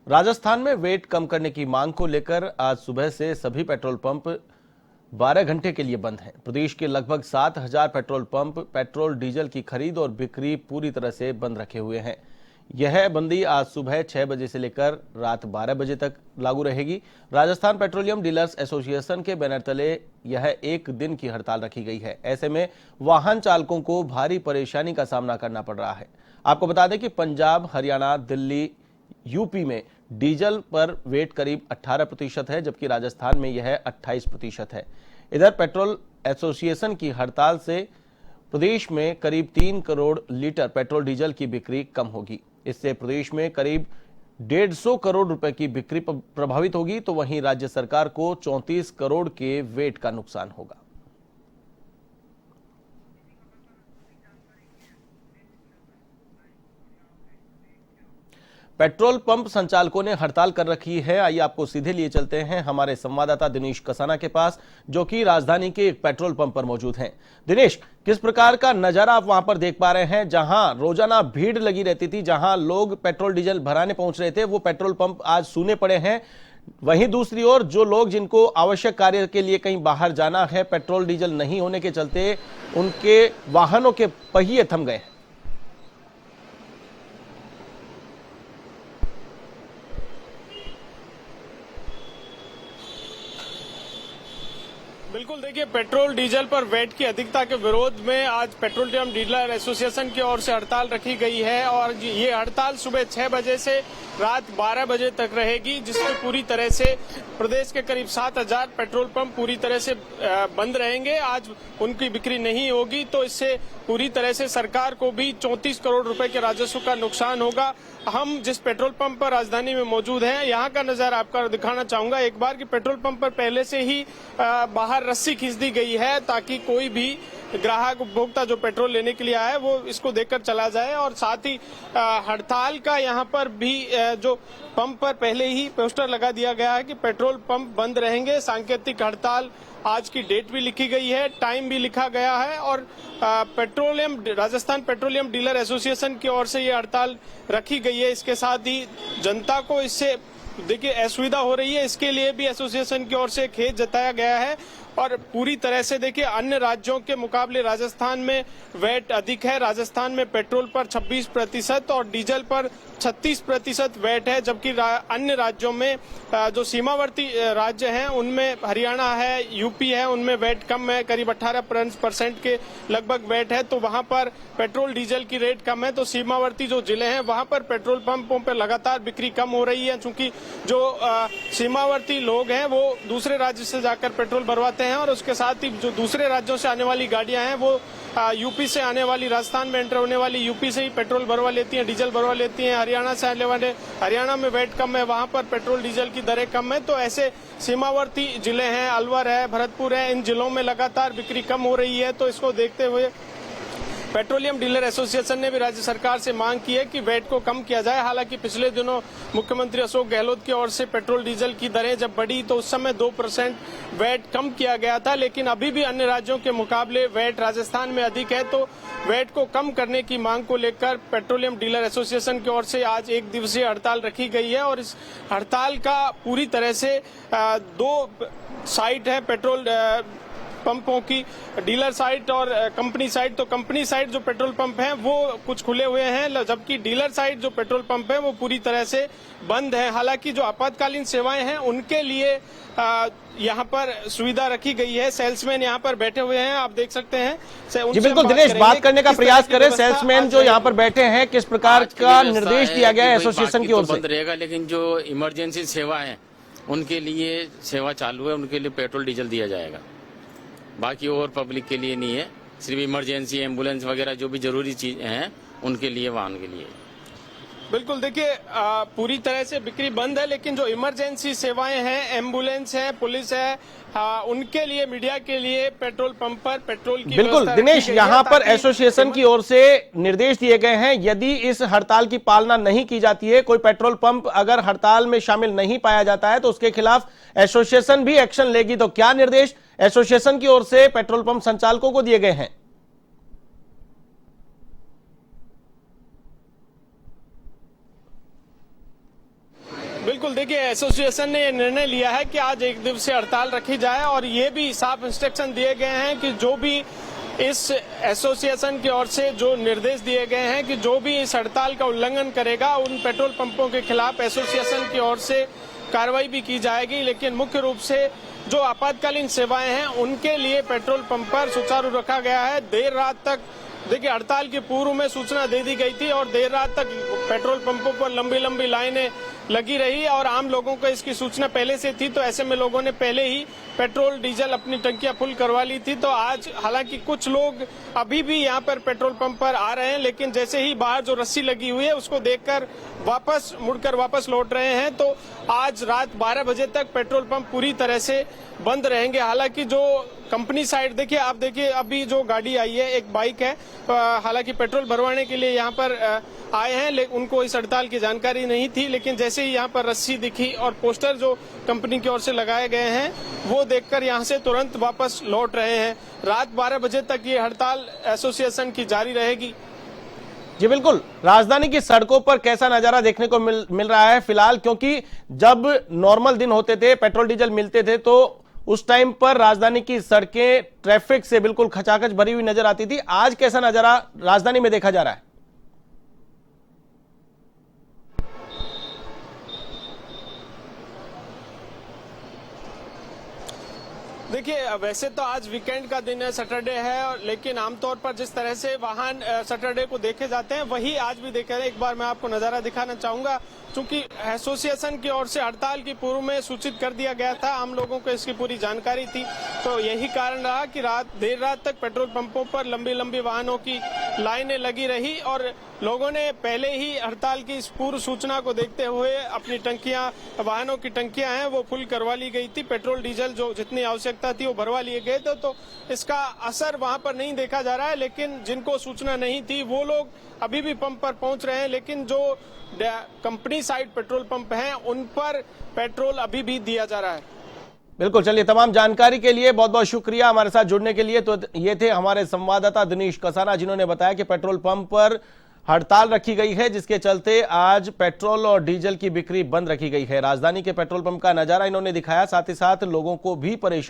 राजस्थान में वेट कम करने की मांग को लेकर आज सुबह से सभी पेट्रोल पंप 12 घंटे के लिए बंद हैं। प्रदेश के लगभग 7,000 पेट्रोल पंप पेट्रोल डीजल की खरीद और बिक्री पूरी तरह से बंद रखे हुए हैं। यह बंदी आज सुबह 6 बजे से लेकर रात 12 बजे तक लागू रहेगी। राजस्थान पेट्रोलियम डीलर्स एसोसिएशन के बैनर तले यह एक दिन की हड़ताल रखी गई है। ऐसे में वाहन चालकों को भारी परेशानी का सामना करना पड़ रहा है। आपको बता दें कि पंजाब, हरियाणा, दिल्ली, यूपी में डीजल पर वेट करीब 18% है, जबकि राजस्थान में यह 28% है। इधर पेट्रोल एसोसिएशन की हड़ताल से प्रदेश में करीब 3 करोड़ लीटर पेट्रोल डीजल की बिक्री कम होगी। इससे प्रदेश में करीब 150 करोड़ रुपए की बिक्री प्रभावित होगी, तो वहीं राज्य सरकार को 34 करोड़ के वेट का नुकसान होगा। पेट्रोल पंप संचालकों ने हड़ताल कर रखी है। आइए आपको सीधे लिए चलते हैं हमारे संवाददाता दिनेश कसाना के पास, जो कि राजधानी के एक पेट्रोल पंप पर मौजूद हैं। दिनेश, किस प्रकार का नजारा आप वहां पर देख पा रहे हैं? जहां रोजाना भीड़ लगी रहती थी, जहां लोग पेट्रोल डीजल भराने पहुंच रहे थे, वो पेट्रोल पंप आज सूने पड़े हैं। वहीं दूसरी ओर जो लोग जिनको आवश्यक कार्य के लिए कहीं बाहर जाना है, पेट्रोल डीजल नहीं होने के चलते उनके वाहनों के पहिए थम गए हैं। बिल्कुल, देखिए, पेट्रोल डीजल पर वैट की अधिकता के विरोध में आज पेट्रोलियम डीलर एसोसिएशन की ओर से हड़ताल रखी गई है और ये हड़ताल सुबह 6 बजे से रात 12 बजे तक रहेगी, जिसमें पूरी तरह से प्रदेश के करीब 7,000 पेट्रोल पंप पूरी तरह से बंद रहेंगे। आज उनकी बिक्री नहीं होगी, तो इससे पूरी तरह से सरकार को भी 34 करोड़ रुपए के राजस्व का नुकसान होगा। हम जिस पेट्रोल पंप पर राजधानी में मौजूद हैं, यहाँ का नजारा आपको दिखाना चाहूंगा एक बार कि पेट्रोल पंप पर पहले से ही बाहर रस्सी खींच दी गई है ताकि कोई भी ग्राहक उपभोक्ता जो पेट्रोल लेने के लिए आया है वो इसको देखकर चला जाए। और साथ ही हड़ताल का यहाँ पर भी जो पंप पर पहले ही पोस्टर लगा दिया गया है कि पेट्रोल पंप बंद रहेंगे। सांकेतिक हड़ताल, आज की डेट भी लिखी गई है, टाइम भी लिखा गया है और राजस्थान पेट्रोलियम डीलर एसोसिएशन की ओर से ये हड़ताल रखी गई है। इसके साथ ही जनता को इससे देखिए असुविधा हो रही है, इसके लिए भी एसोसिएशन की ओर से खेद जताया गया है। और पूरी तरह से देखिए अन्य राज्यों के मुकाबले राजस्थान में वैट अधिक है। राजस्थान में पेट्रोल पर 26% और डीजल पर 36% वैट है, जबकि अन्य राज्यों में जो सीमावर्ती राज्य हैं उनमें हरियाणा है, यूपी है, उनमें वैट कम है, करीब 18% के लगभग वैट है। तो वहां पर पेट्रोल डीजल की रेट कम है। तो सीमावर्ती जो जिले हैं वहां पर पेट्रोल पंपों पर लगातार बिक्री कम हो रही है, क्योंकि जो सीमावर्ती लोग हैं वो दूसरे राज्य से जाकर पेट्रोल भरवाते हैं और उसके साथ ही जो दूसरे राज्यों से आने वाली गाड़ियां हैं वो यूपी से आने वाली, राजस्थान में एंटर होने वाली यूपी से ही पेट्रोल भरवा लेती हैं, डीजल भरवा लेती हैं। हरियाणा से आने वाले, हरियाणा में वैट कम है, वहां पर पेट्रोल डीजल की दरें कम है। तो ऐसे सीमावर्ती जिले हैं, अलवर है, भरतपुर है, इन जिलों में लगातार बिक्री कम हो रही है। तो इसको देखते हुए पेट्रोलियम डीलर एसोसिएशन ने भी राज्य सरकार से मांग की है कि वैट को कम किया जाए। हालांकि पिछले दिनों मुख्यमंत्री अशोक गहलोत की ओर से पेट्रोल डीजल की दरें जब बढ़ी तो उस समय 2% वैट कम किया गया था, लेकिन अभी भी अन्य राज्यों के मुकाबले वैट राजस्थान में अधिक है। तो वैट को कम करने की मांग को लेकर पेट्रोलियम डीलर एसोसिएशन की ओर से आज 1 दिवसीय हड़ताल रखी गई है और इस हड़ताल का पूरी तरह से 2 साइट है पेट्रोल पंपों की, डीलर साइट और कंपनी साइट। तो कंपनी साइट जो पेट्रोल पंप हैं वो कुछ खुले हुए हैं, जबकि डीलर साइट जो पेट्रोल पंप है वो पूरी तरह से बंद है। हालांकि जो आपातकालीन सेवाएं हैं उनके लिए यहाँ पर सुविधा रखी गई है। सेल्समैन यहाँ पर बैठे हुए हैं, आप देख सकते हैं। जी बिल्कुल दिनेश, बात करने का प्रयास करें। सेल्समैन जो यहाँ पर बैठे हैं, किस प्रकार का निर्देश दिया गया है एसोसिएशन की ओर से? बंद रहेगा, लेकिन जो इमरजेंसी सेवा है उनके लिए सेवा चालू है, उनके लिए पेट्रोल डीजल दिया जाएगा। बाकी और पब्लिक के लिए नहीं है, सिर्फ इमरजेंसी एम्बुलेंस वगैरह जो भी जरूरी चीजें हैं उनके लिए, वाहन के लिए। बिल्कुल, देखिए पूरी तरह से बिक्री बंद है, लेकिन जो इमरजेंसी सेवाएं हैं, एम्बुलेंस है, पुलिस है, उनके लिए, मीडिया के लिए पेट्रोल पंप पर पेट्रोल की बिल्कुल दिनेश, यहाँ पर एसोसिएशन की ओर से निर्देश दिए गए हैं, यदि इस हड़ताल की पालना नहीं की जाती है, कोई पेट्रोल पंप अगर हड़ताल में शामिल नहीं पाया जाता है तो उसके खिलाफ एसोसिएशन भी एक्शन लेगी। तो क्या निर्देश एसोसिएशन की ओर से पेट्रोल पंप संचालकों को दिए गए हैं? बिल्कुल, देखिए एसोसिएशन ने ये निर्णय लिया है कि आज एक दिवसीय हड़ताल रखी जाए और ये भी साफ इंस्ट्रक्शन दिए गए हैं कि जो भी इस एसोसिएशन की ओर से जो निर्देश दिए गए हैं कि जो भी इस हड़ताल का उल्लंघन करेगा उन पेट्रोल पंपों के खिलाफ एसोसिएशन की ओर से कार्रवाई भी की जाएगी। लेकिन मुख्य रूप से जो आपातकालीन सेवाएं हैं उनके लिए पेट्रोल पंप पर सुचारू रखा गया है। देर रात तक देखिए हड़ताल के पूर्व में सूचना दे दी गई थी और देर रात तक पेट्रोल पंपों पर लंबी लंबी लाइनें लगी रही और आम लोगों को इसकी सूचना पहले से थी, तो ऐसे में लोगों ने पहले ही पेट्रोल डीजल अपनी टंकियां फुल करवा ली थी। तो आज हालांकि कुछ लोग अभी भी यहां पर पेट्रोल पंप पर आ रहे हैं, लेकिन जैसे ही बाहर जो रस्सी लगी हुई है उसको देखकर मुड़कर वापस लौट रहे हैं। तो आज रात 12 बजे तक पेट्रोल पंप पूरी तरह से बंद रहेंगे। हालांकि जो कंपनी साइड देखिए, आप देखिए अभी जो गाड़ी आई है एक बाइक है, हालांकि पेट्रोल भरवाने के लिए यहाँ पर आए हैं, लेकिन उनको इस हड़ताल की जानकारी नहीं थी। लेकिन जैसे ही यहाँ पर रस्सी दिखी और पोस्टर जो कंपनी की ओर से लगाए गए हैं वो देखकर यहाँ से तुरंत वापस लौट रहे हैं। रात 12 बजे तक ये हड़ताल एसोसिएशन की जारी रहेगी। जी बिल्कुल, राजधानी की सड़कों पर कैसा नजारा देखने को मिल रहा है फिलहाल, क्योंकि जब नॉर्मल दिन होते थे, पेट्रोल डीजल मिलते थे, तो उस टाइम पर राजधानी की सड़कें ट्रैफिक से बिल्कुल खचाखच भरी हुई नजर आती थी। आज कैसा नजारा राजधानी में देखा जा रहा है? देखिए वैसे तो आज वीकेंड का दिन है, सैटरडे है, और लेकिन आमतौर पर जिस तरह से वाहन सैटरडे को देखे जाते हैं वही आज भी देखे हैं। एक बार मैं आपको नजारा दिखाना चाहूंगा। चूंकि एसोसिएशन की ओर से हड़ताल की पूर्व में सूचित कर दिया गया था, आम लोगों को इसकी पूरी जानकारी थी, तो यही कारण रहा कि देर रात तक पेट्रोल पंपों पर लंबी लंबी वाहनों की लाइनें लगी रही और लोगों ने पहले ही हड़ताल की इस पूर्व सूचना को देखते हुए अपनी टंकियां, वाहनों की टंकियां हैं वो फुल करवा ली गई थी। पेट्रोल डीजल जो जितनी आवश्यकता थी वो भरवा लिए गए थे, तो इसका असर वहां पर नहीं देखा जा रहा है। लेकिन जिनको सूचना नहीं थी वो लोग अभी भी पंप पर पहुंच रहे हैं, लेकिन जो कंपनी साइड पेट्रोल पंप हैं उन पर पेट्रोल अभी भी दिया जा रहा है। बिल्कुल, चलिए, तमाम जानकारी के लिए बहुत बहुत शुक्रिया हमारे साथ जुड़ने के लिए। तो ये थे हमारे संवाददाता दिनेश कसाना, जिन्होंने बताया कि पेट्रोल पंप पर हड़ताल रखी गई है, जिसके चलते आज पेट्रोल और डीजल की बिक्री बंद रखी गई है। राजधानी के पेट्रोल पंप का नजारा इन्होंने दिखाया, साथ ही साथ लोगों को भी परेशानी